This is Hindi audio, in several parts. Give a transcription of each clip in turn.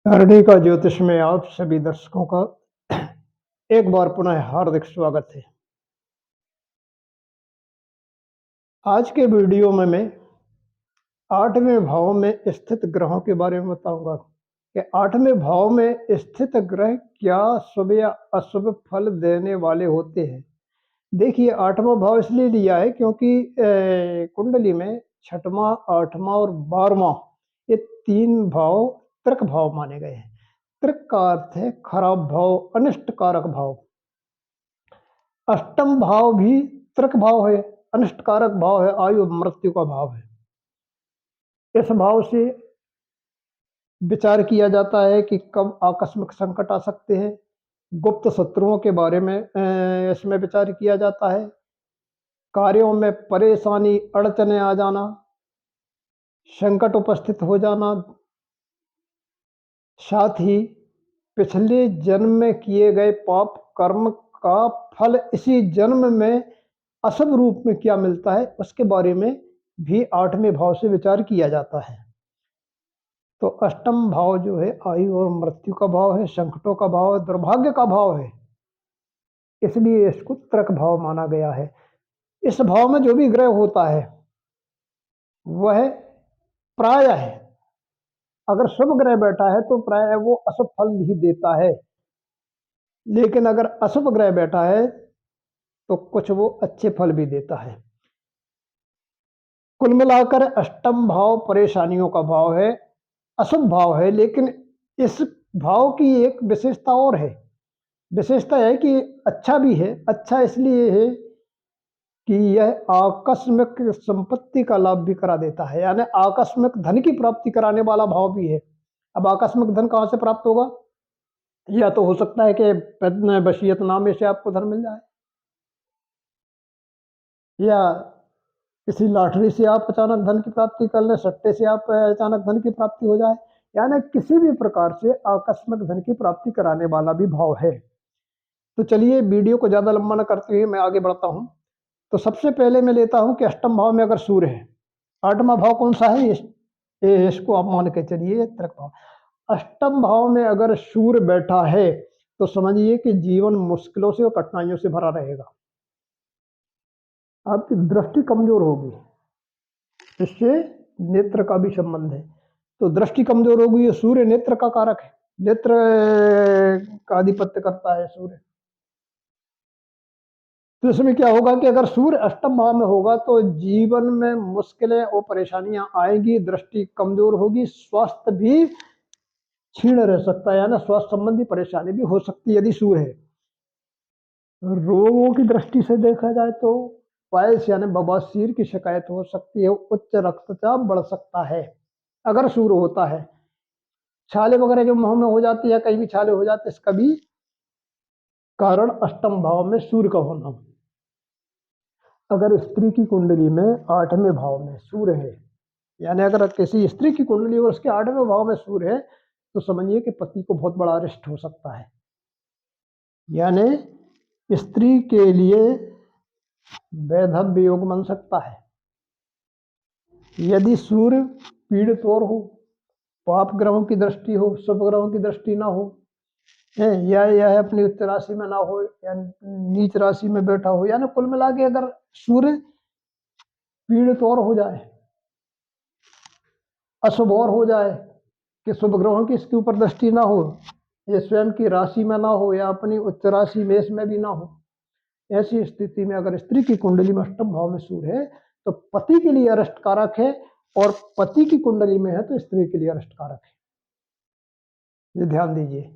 करणी का ज्योतिष में आप सभी दर्शकों का एक बार पुनः हार्दिक स्वागत है। आज के वीडियो में मैं 8वें भाव में स्थित ग्रहों के बारे में बताऊंगा कि 8वें भाव में स्थित ग्रह क्या शुभ या अशुभ फल देने वाले होते हैं। देखिए, 8वां भाव इसलिए लिया है क्योंकि कुंडली में 6वां, 8वां और 12वां ये 3 भाव तृक भाव माने गए हैं। तृक का अर्थ है खराब भाव, अनिष्ट कारक भाव। अष्टम भाव भी तृक भाव है, अनिष्ट कारक भाव है, आयु मृत्यु का भाव है। इस भाव से विचार किया जाता है कि कब आकस्मिक संकट आ सकते हैं। गुप्त शत्रुओं के बारे में इसमें विचार किया जाता है। कार्यों में परेशानी, अड़चने आ जाना, संकट उपस्थित हो जाना, साथ ही पिछले जन्म में किए गए पाप कर्म का फल इसी जन्म में अशुभ रूप में क्या मिलता है उसके बारे में भी 8वें भाव से विचार किया जाता है। तो अष्टम भाव जो है आयु और मृत्यु का भाव है, संकटों का भाव है, दुर्भाग्य का भाव है, इसलिए इसको तृक भाव माना गया है। इस भाव में जो भी ग्रह होता है वह प्राय है, अगर शुभ ग्रह बैठा है तो प्राय वो अशुभ फल ही देता है, लेकिन अगर अशुभ ग्रह बैठा है तो कुछ वो अच्छे फल भी देता है। कुल मिलाकर अष्टम भाव परेशानियों का भाव है, अशुभ भाव है, लेकिन इस भाव की एक विशेषता और है। विशेषता है कि अच्छा भी है। अच्छा इसलिए है कि यह आकस्मिक संपत्ति का लाभ भी करा देता है, यानी आकस्मिक धन की प्राप्ति कराने वाला भाव भी है। अब आकस्मिक धन कहाँ से प्राप्त होगा? या तो हो सकता है कि वसीयतनामे से आपको धन मिल जाए, या किसी लॉटरी से आप अचानक धन की प्राप्ति कर लें, सट्टे से आप अचानक धन की प्राप्ति हो जाए, यानी किसी भी प्रकार से आकस्मिक धन की प्राप्ति कराने वाला भी भाव है। तो चलिए, वीडियो को ज़्यादा लंबा न करते हुए मैं आगे बढ़ता हूँ। तो सबसे पहले मैं लेता हूँ कि अष्टम भाव में अगर सूर्य है, 8वां भाव कौन सा है? इसको आप मान के चलिए तृक भाव। अष्टम भाव में अगर सूर्य बैठा है तो समझिए कि जीवन मुश्किलों से और कठिनाइयों से भरा रहेगा। आपकी दृष्टि कमजोर होगी, इससे नेत्र का भी संबंध है। तो दृष्टि कमजोर होगी, ये सूर्य नेत्र का कारक है, नेत्र का आधिपत्य करता है सूर्य। तो इसमें क्या होगा कि अगर सूर्य अष्टम भाव में होगा तो जीवन में मुश्किलें और परेशानियां आएंगी, दृष्टि कमजोर होगी, स्वास्थ्य भी क्षीण रह सकता है, यानी स्वास्थ्य संबंधी परेशानी भी हो सकती है यदि सूर्य है। रोगों की दृष्टि से देखा जाए तो पाइल्स यानी बवासीर की शिकायत हो सकती है, उच्च रक्तचाप बढ़ सकता है अगर सूर्य होता है। छाले वगैरह जो मुंह में हो जाती है, कहीं भी छाले हो जाते, इसका भी कारण अष्टम भाव में सूर्य का होना। अगर स्त्री की कुंडली में 8वें भाव में सूर्य है, यानी अगर किसी स्त्री की कुंडली और उसके 8वें भाव में सूर्य है, तो समझिए कि पति को बहुत बड़ा अरिष्ट हो सकता है, यानी स्त्री के लिए वैधव्य योग बन सकता है। यदि सूर्य पीड़ित और हो, पाप ग्रहों की दृष्टि हो, शुभ ग्रहों की दृष्टि ना हो, या यह अपनी उच्च राशि में ना हो, या नीच राशि में बैठा हो, यानी कुल मिला के अगर सूर्य पीड़ित और हो जाए, अशुभ और हो जाए कि शुभ ग्रहों की इसके ऊपर दृष्टि ना हो, ये स्वयं की राशि में ना हो, या अपनी उच्च राशि मेष में भी ना हो, ऐसी स्थिति में अगर स्त्री की कुंडली में अष्टम भाव में सूर्य है तो पति के लिए अरिष्ट कारक है, और पति की कुंडली में है तो स्त्री के लिए अरिष्ट कारक है। ये ध्यान दीजिए।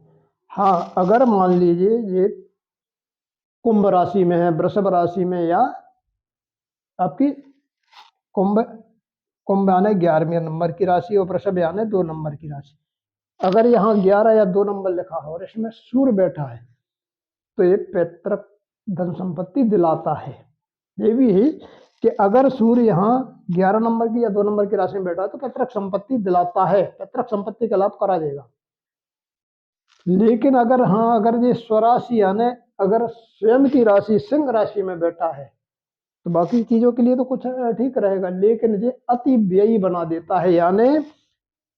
हाँ, अगर मान लीजिए ये कुंभ राशि में है, वृषभ राशि में, या आपकी कुंभ कुंभ आने 11वें नंबर की राशि और वृषभ आने 2 नंबर की राशि, अगर यहाँ 11 या 2 नंबर लिखा हो और इसमें सूर्य बैठा है तो ये पैतृक धन संपत्ति दिलाता है। ये भी है कि अगर सूर्य यहाँ 11 नंबर की या 2 नंबर की राशि में बैठा है तो पैतृक संपत्ति दिलाता है, पैतृक संपत्ति का लाभ करा देगा। लेकिन अगर हाँ, अगर ये स्वराशि यानी अगर स्वयं की राशि सिंह राशि में बैठा है तो बाकी चीजों के लिए तो कुछ ठीक रहेगा, लेकिन ये अति व्ययी बना देता है, यानी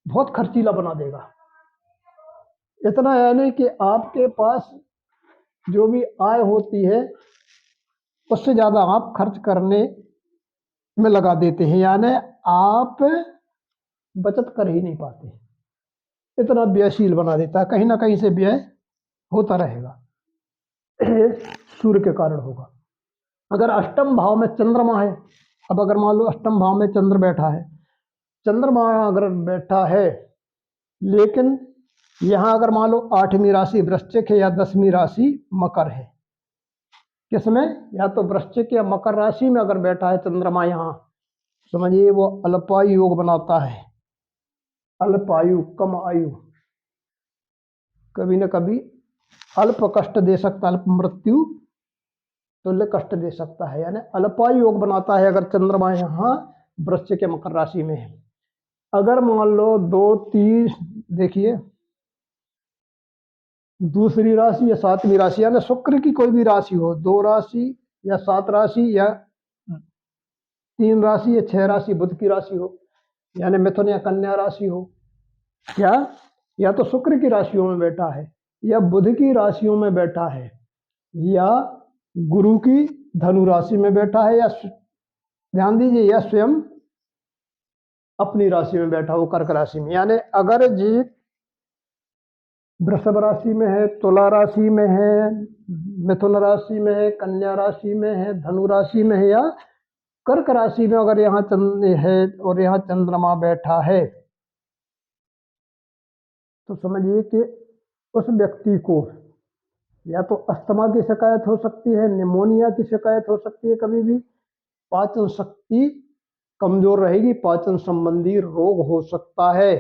बहुत खर्चीला बना देगा। इतना यानी कि आपके पास जो भी आय होती है उससे ज्यादा आप खर्च करने में लगा देते हैं, यानी आप बचत कर ही नहीं पाते, इतना व्ययशील बना देता है, कहीं ना कहीं से व्यय होता रहेगा। सूर्य के कारण होगा। अगर अष्टम भाव में चंद्रमा है, अब अगर मान लो अष्टम भाव में चंद्र बैठा है, चंद्रमा अगर बैठा है, लेकिन यहाँ अगर मान लो 8वीं राशि वृश्चिक है या 10वीं राशि मकर है, किसमें, या तो वृश्चिक या मकर राशि में अगर बैठा है चंद्रमा, यहाँ समझिए वो अल्पायु योग बनाता है। अल्पायु, कम आयु, कभी न कभी अल्प कष्ट दे सकता, अल्प मृत्यु तुल्य कष्ट दे सकता है, यानी अल्पायु योग बनाता है अगर चंद्रमा यहाँ वृश्चिक के मकर राशि में है। अगर मान लो 2, 3, देखिए दूसरी राशि या 7वीं राशि, यानी शुक्र की कोई भी राशि हो, 2 राशि या 7 राशि या 3 राशि या 6 राशि बुध की राशि हो, यानी मिथुन या कन्या राशि हो, या तो शुक्र की राशियों में बैठा है या बुध की राशियों में बैठा है या गुरु की धनु राशि में बैठा है, या ध्यान दीजिए या स्वयं अपनी राशि में बैठा हो कर्क राशि में, यानी अगर जी वृषभ राशि में है, तुला राशि में है, मिथुन राशि में है, कन्या राशि में है, धनु राशि में है या कर्क राशि में अगर यहाँ चंद्र है और यहाँ चंद्रमा बैठा है, तो समझिए कि उस व्यक्ति को या तो अस्थमा की शिकायत हो सकती है, निमोनिया की शिकायत हो सकती है, कभी भी पाचन शक्ति कमजोर रहेगी, पाचन संबंधी रोग हो सकता है,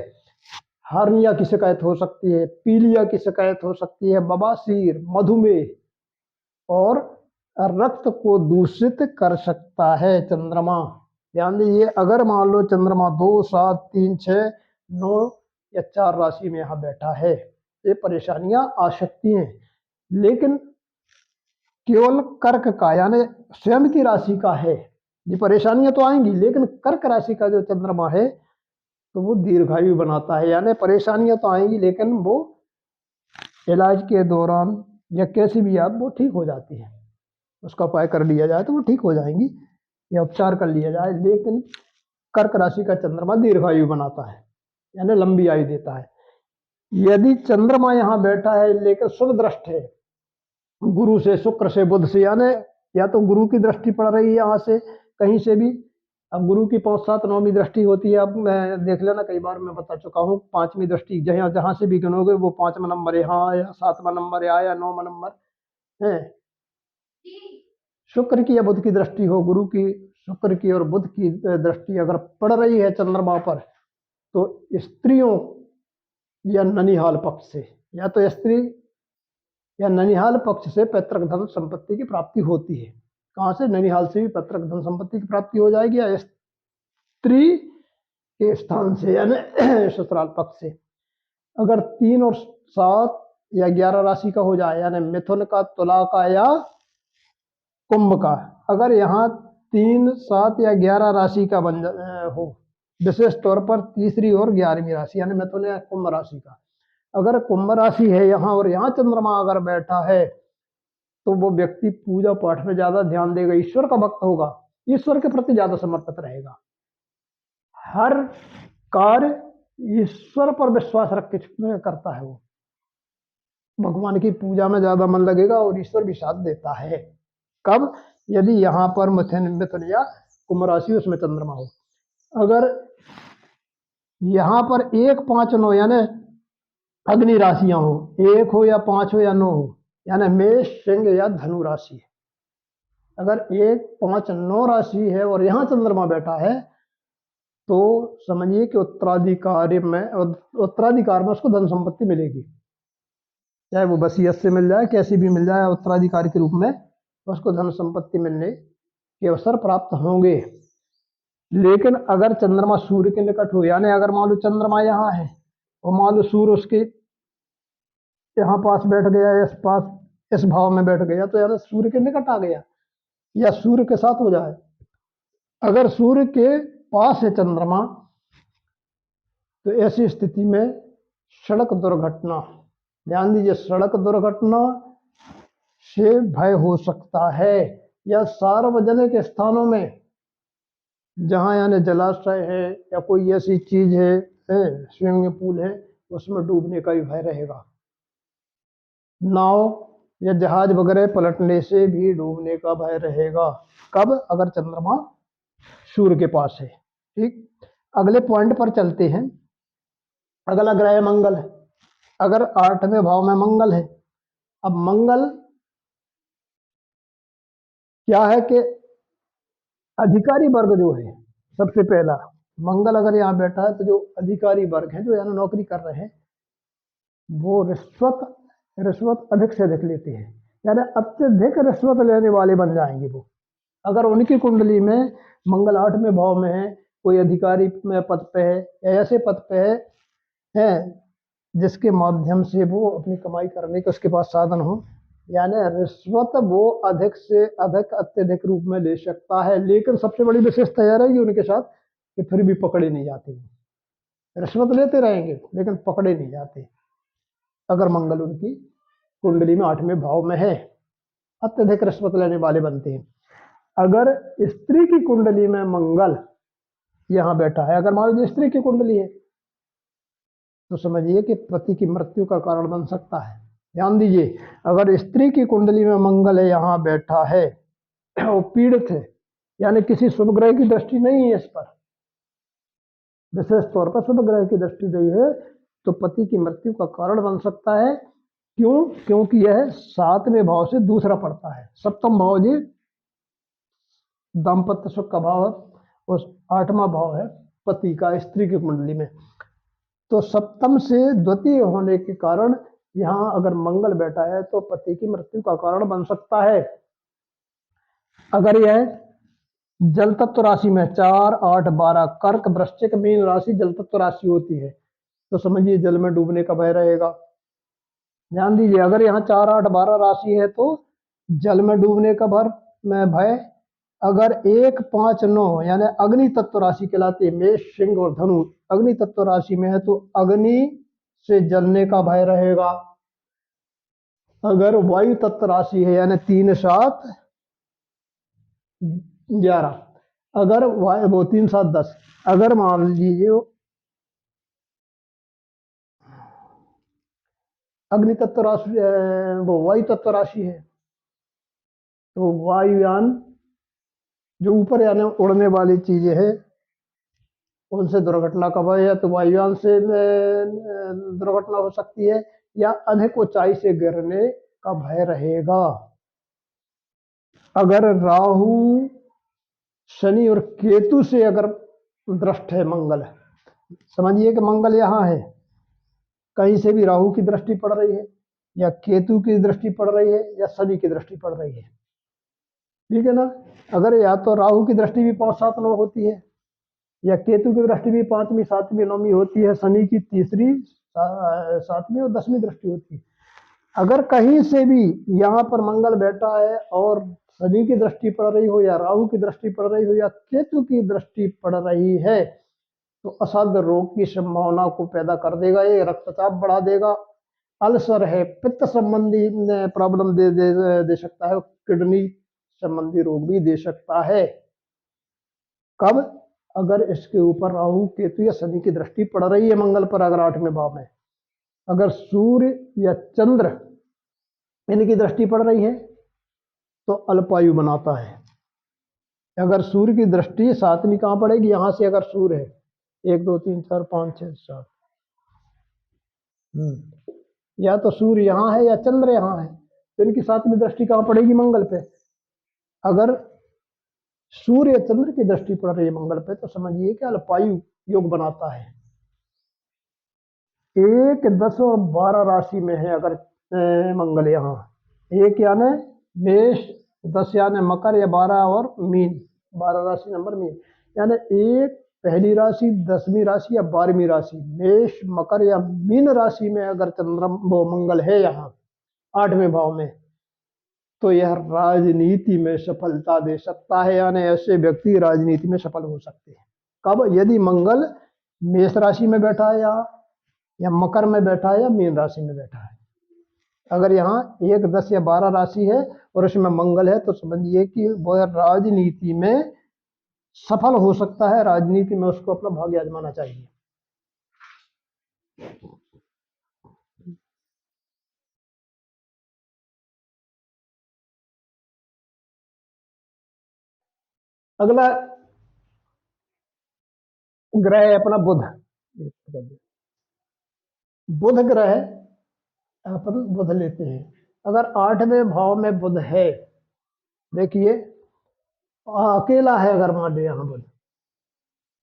हार्निया की शिकायत हो सकती है, पीलिया की शिकायत हो सकती है, बवासीर, मधुमेह और रक्त को दूषित कर सकता है चंद्रमा। ध्यान दीजिए, अगर मान लो चंद्रमा 2, 7, 3, 6, 9 या 4 राशि में यहाँ बैठा है, ये परेशानियां आ सकती हैं, लेकिन केवल कर्क का यानी स्वयं की राशि का है, ये परेशानियां तो आएंगी, लेकिन कर्क राशि का जो चंद्रमा है तो वो दीर्घायु बनाता है, यानी परेशानियां तो आएंगी लेकिन वो इलाज के दौरान या कैसी भी आप वो ठीक हो जाती है, उसका उपाय कर लिया जाए तो वो ठीक हो जाएंगी या उपचार कर लिया जाए, लेकिन कर्क राशि का चंद्रमा दीर्घायु बनाता है, यानी लंबी आयु देता है। यदि चंद्रमा यहाँ बैठा है लेकिन शुभ दृष्ट है गुरु से, शुक्र से, बुध से, यानी या तो गुरु की दृष्टि पड़ रही है यहाँ से कहीं से भी, अब गुरु की 5, 7, 9वीं दृष्टि होती है, अब मैं देख लेना, कई बार मैं बता चुका हूँ, 5वीं दृष्टि जहाँ जहाँ से भी गिनोगे वो 5वां नंबर यहाँ आया, 7वां नंबर आया, 9वां नंबर है। शुक्र की या बुध की दृष्टि हो, गुरु की, शुक्र की और बुध की दृष्टि अगर पड़ रही है चंद्रमा पर, तो स्त्रियों या ननिहाल पक्ष से, या तो स्त्री या ननिहाल पक्ष से पैतृक धन संपत्ति की प्राप्ति होती है। कहाँ से, ननिहाल से भी पैतृक धन संपत्ति की प्राप्ति हो जाएगी, या स्त्री के स्थान से यानी ससुराल पक्ष से। अगर 3 और 7 या 11 राशि का हो जाए, यानी मिथुन का, तुला का या कुंभ का, अगर यहाँ 3, 7 या 11 राशि का हो, विशेष तौर पर तीसरी और 11वीं राशि यानी मिथुन या कुंभ राशि का, अगर कुंभ राशि है यहाँ और यहाँ चंद्रमा अगर बैठा है, तो वो व्यक्ति पूजा पाठ में ज्यादा ध्यान देगा, ईश्वर का भक्त होगा, ईश्वर के प्रति ज्यादा समर्पित रहेगा, हर कार्य ईश्वर पर विश्वास रख के करता है, वो भगवान की पूजा में ज्यादा मन लगेगा और ईश्वर भी साथ देता है। कब, यदि यहाँ पर मिथुन या कुंभ राशि उसमें चंद्रमा हो। अगर यहाँ पर 1, 5, 9 यानी अग्नि राशियां हो, 1 हो या 5 हो या 9 हो, यानी मेष, सिंह या धनु राशि, अगर 1, 5, 9 राशि है और यहाँ चंद्रमा बैठा है, तो समझिए कि उत्तराधिकार में उसको धन संपत्ति मिलेगी, चाहे वो वसीयत से मिल जाए, कैसी भी मिल जाए, उत्तराधिकारी के रूप में उसको धन संपत्ति मिलने के अवसर प्राप्त होंगे। लेकिन अगर चंद्रमा सूर्य के निकट हो, यानी अगर मान लो चंद्रमा यहाँ है और मान लो सूर्य उसके यहाँ पास बैठ गया, इस भाव में बैठ गया, तो यानी सूर्य के निकट आ गया या सूर्य के साथ हो जाए। अगर सूर्य के पास है चंद्रमा, तो ऐसी स्थिति में सड़क दुर्घटना ध्यान दीजिए, सड़क दुर्घटना से भय हो सकता है, या सार्वजनिक स्थानों में जहाँ यानी जलाशय है या कोई ऐसी चीज है स्विमिंग पूल है, उसमें डूबने का भी भय रहेगा। नाव या जहाज वगैरह पलटने से भी डूबने का भय रहेगा। कब? अगर चंद्रमा सूर्य के पास है। ठीक, अगले पॉइंट पर चलते हैं। अगला ग्रह मंगल है। अगर 8वें भाव में मंगल है, अब मंगल क्या है कि अधिकारी वर्ग जो है, सबसे पहला मंगल अगर यहाँ बैठा है तो जो अधिकारी वर्ग है, जो यहाँ नौकरी कर रहे हैं, वो रिश्वत अधिक से अधिक लेते हैं, यानी अत्यधिक रिश्वत लेने वाले बन जाएंगे वो। अगर उनकी कुंडली में मंगल 8वें भाव में है, कोई अधिकारी में पद पे है या ऐसे पद पे है जिसके माध्यम से वो अपनी कमाई करने के उसके पास साधन हो, यानी रिश्वत वो अधिक से अधिक अत्यधिक रूप में ले सकता है। लेकिन सबसे बड़ी विशेषता यह रहेगी उनके साथ कि फिर भी पकड़े नहीं जाते। रिश्वत लेते रहेंगे लेकिन पकड़े नहीं जाते, अगर मंगल उनकी कुंडली में 8वें भाव में है, अत्यधिक रिश्वत लेने वाले बनते हैं। अगर स्त्री की कुंडली में मंगल यहाँ बैठा है, अगर मान लीजिए स्त्री की कुंडली है, तो समझिए कि पति की मृत्यु का कारण बन सकता है। ध्यान दीजिए, अगर स्त्री की कुंडली में मंगल है यहाँ बैठा है, वो पीड़ित है, यानी किसी शुभ ग्रह की दृष्टि नहीं है इस पर, विशेष तौर पर शुभ ग्रह की दृष्टि नहीं है, तो पति की मृत्यु का कारण बन सकता है। क्यों? क्योंकि यह 7वें भाव से दूसरा पड़ता है। सप्तम भाव जी दाम्पत्य सुख का भाव है, और 8वां भाव है पति का स्त्री की कुंडली में। तो सप्तम से द्वितीय होने के कारण यहाँ अगर मंगल बैठा है तो पति की मृत्यु का कारण बन सकता है। अगर यह जल तत्व राशि में 4, 8, 12 कर्क वृश्चिक मीन राशि जल तत्व राशि होती है, तो समझिए जल में डूबने का भय रहेगा। ध्यान दीजिए, अगर यहाँ 4, 8, 12 राशि है तो जल में डूबने का भय। अगर 1, 5, 9 यानी अग्नि तत्व राशि कहलाती है, मेष सिंह और धनु अग्नि तत्व राशि में है, तो अग्नि से जलने का भय रहेगा। अगर वायु तत्व राशि है यानी 3, 7, 11, अगर वो 3, 7, 10, अगर मान लीजिए अग्नि तत्व राशि वो वायु तत्व राशि है, तो वायुयान जो ऊपर यानी उड़ने वाली चीजें हैं उनसे दुर्घटना का भय है, तो वायुयान से दुर्घटना हो सकती है, या अधिक ऊंचाई से गिरने का भय रहेगा। अगर राहु शनि और केतु से अगर दृष्ट है मंगल, समझिए कि मंगल यहाँ है, कहीं से भी राहु की दृष्टि पड़ रही है या केतु की दृष्टि पड़ रही है या शनि की दृष्टि पड़ रही है, ठीक है ना। अगर या तो राहु की दृष्टि भी 5, 7, 9 होती है, या केतु की दृष्टि भी 5वीं, 7वीं, 9वीं होती है, शनि की 3री, 7वीं और 10वीं दृष्टि होती है। अगर कहीं से भी यहाँ पर मंगल बैठा है और शनि की दृष्टि पड़ रही हो या राहु की दृष्टि पड़ रही हो या केतु की दृष्टि पड़ रही है, तो असाध्य रोग की संभावना को पैदा कर देगा। ये रक्तचाप बढ़ा देगा, अल्सर है, पित्त संबंधी प्रॉब्लम दे सकता है, किडनी संबंधी रोग भी दे सकता है। कब? अगर इसके ऊपर राहु केतु या शनि की दृष्टि पड़ रही है मंगल पर, अगर 8वें भाव में। अगर सूर्य या चंद्र इनकी दृष्टि पड़ रही है तो अल्पायु बनाता है। अगर सूर्य की दृष्टि 7वीं कहाँ पड़ेगी? यहाँ से अगर सूर्य है 1, 2, 3, 4, 5, 6, 7, या तो सूर्य यहाँ है या चंद्र यहाँ है, तो इनकी 7वीं दृष्टि कहाँ पड़ेगी? मंगल पे। अगर सूर्य चंद्र की दृष्टि पड़ रही है मंगल पे, तो समझिए कि अल्पायु योग बनाता है। 1, 10 और 12 राशि में है अगर मंगल यहाँ, 1 यानी मेष, 10 यानी मकर, या 12 और मीन, 12 राशि नंबर मीन, यानी 1 पहली राशि, 10वीं राशि या 12वीं राशि, मेष, मकर या मीन राशि में अगर वो मंगल है यहाँ 8वें भाव में, तो यह राजनीति में सफलता दे सकता है, यानी ऐसे व्यक्ति राजनीति में सफल हो सकते हैं। कब? यदि मंगल मेष राशि में बैठा है या मकर में बैठा है या मीन राशि में बैठा है। अगर यहाँ 1, 10 या 12 राशि है और उसमें मंगल है तो समझिए कि वह राजनीति में सफल हो सकता है, राजनीति में उसको अपना भाग्य आजमाना चाहिए। अगला ग्रह है अपना बुध। बुध ग्रह अपन बुध लेते हैं। अगर 8वें भाव में बुध है, देखिए अकेला है, अगर मान लो यहाँ बुध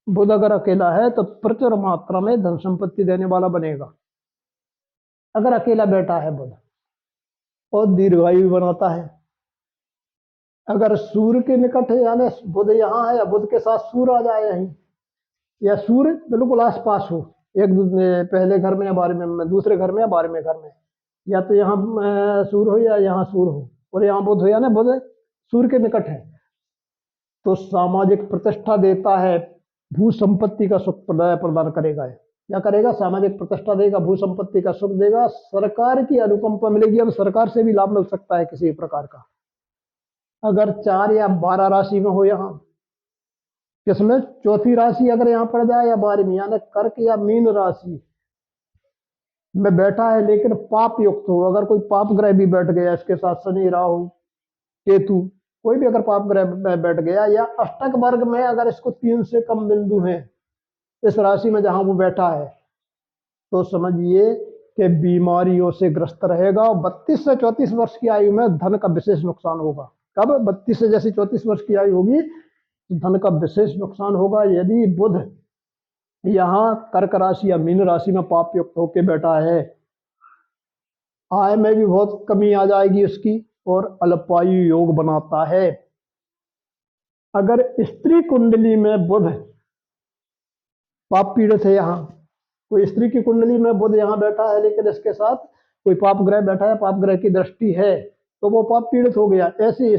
बुध अगर अकेला है तो प्रचुर मात्रा में धन संपत्ति देने वाला बनेगा। अगर अकेला बैठा है बुध और दीर्घायु बनाता है। अगर सूर्य के निकट है, यानी बुध यहाँ है या बुध के साथ सूर्य आ जाए यहीं, या सूर्य बिल्कुल आसपास हो, एक पहले घर में या 12वें में, दूसरे घर में या 12वें घर में, या तो यहाँ सूर्य हो या यहाँ सूर्य हो और यहाँ बुध हो, या ना बुध सूर्य के निकट है, तो सामाजिक प्रतिष्ठा देता है, भू संपत्ति का सुख प्रदान करेगा। क्या करेगा? सामाजिक प्रतिष्ठा देगा, भू संपत्ति का सुख देगा, सरकार की अनुकंपा मिलेगी। अब सरकार से भी लाभ मिल सकता है किसी प्रकार का। अगर 4 या 12 राशि में हो, यहाँ किसमें चौथी राशि अगर यहाँ पड़ जाए या 12वीं, यानी कर्क या मीन राशि में बैठा है लेकिन पाप युक्त हो, अगर कोई पाप ग्रह भी बैठ गया इसके साथ, शनि, राहु, केतु, कोई भी अगर पाप ग्रह में बैठ गया, या अष्टक वर्ग में अगर इसको 3 से कम बिंदु हैं इस राशि में जहां वो बैठा है, तो समझिए कि बीमारियों से ग्रस्त रहेगा। और 32 से 34 वर्ष की आयु में धन का विशेष नुकसान होगा। कब? 32 से जैसे 34 वर्ष की आयु होगी तो धन का विशेष नुकसान होगा। यदि बुध यहाँ कर्क राशि या मीन राशि में पाप युक्त होकर बैठा है, आय में भी बहुत कमी आ जाएगी उसकी, और अल्पायु योग बनाता है। अगर स्त्री कुंडली में बुध पाप पीड़ित है, यहाँ कोई स्त्री की कुंडली में बुध यहाँ बैठा है लेकिन इसके साथ कोई पाप ग्रह बैठा है, पाप ग्रह की दृष्टि है, तो वो पाप पीड़ित हो गया। ऐसी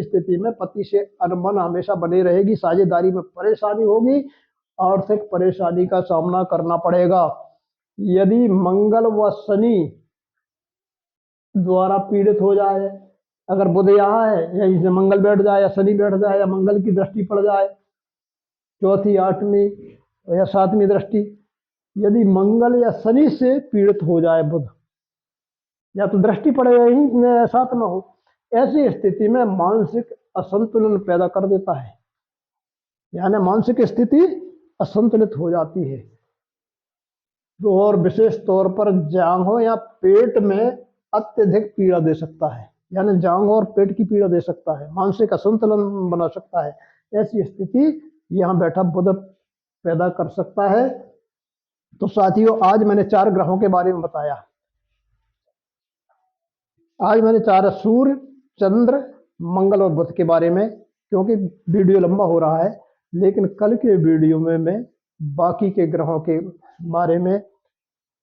स्थिति में पति से अनबन हमेशा बनी रहेगी, साझेदारी में परेशानी होगी, आर्थिक परेशानी का सामना करना पड़ेगा। यदि मंगल व शनि द्वारा पीड़ित हो जाए, अगर बुध यहाँ है, यहीं से मंगल बैठ जाए या शनि बैठ जाए या मंगल की दृष्टि पड़ जाए, चौथी, 8वीं या 7वीं दृष्टि, यदि मंगल या शनि से पीड़ित हो जाए बुध, या तो दृष्टि पड़े यहीं साथ में हो, ऐसी स्थिति में मानसिक असंतुलन पैदा कर देता है, यानी मानसिक स्थिति असंतुलित हो जाती है। और विशेष तौर पर जांघों या पेट में अत्यधिक पीड़ा दे सकता है, यानी जांघ और पेट की पीड़ा दे सकता है, मानसिक असंतुलन बना सकता है। ऐसी स्थिति यहाँ बैठा बुध पैदा कर सकता है। तो साथियों, आज मैंने 4 ग्रहों के बारे में बताया। आज मैंने 4 सूर्य, चंद्र, मंगल और बुध के बारे में, क्योंकि वीडियो लंबा हो रहा है, लेकिन कल के वीडियो में मैं बाकी के ग्रहों के बारे में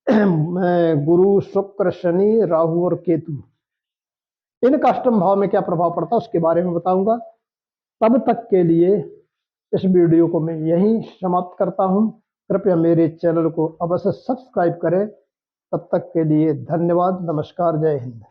गुरु, शुक्र, शनि, राहु और केतु, इनका अष्टम भाव में क्या प्रभाव पड़ता है उसके बारे में बताऊंगा। तब तक के लिए इस वीडियो को मैं यहीं समाप्त करता हूं। कृपया मेरे चैनल को अवश्य सब्सक्राइब करें। तब तक के लिए धन्यवाद। नमस्कार। जय हिंद।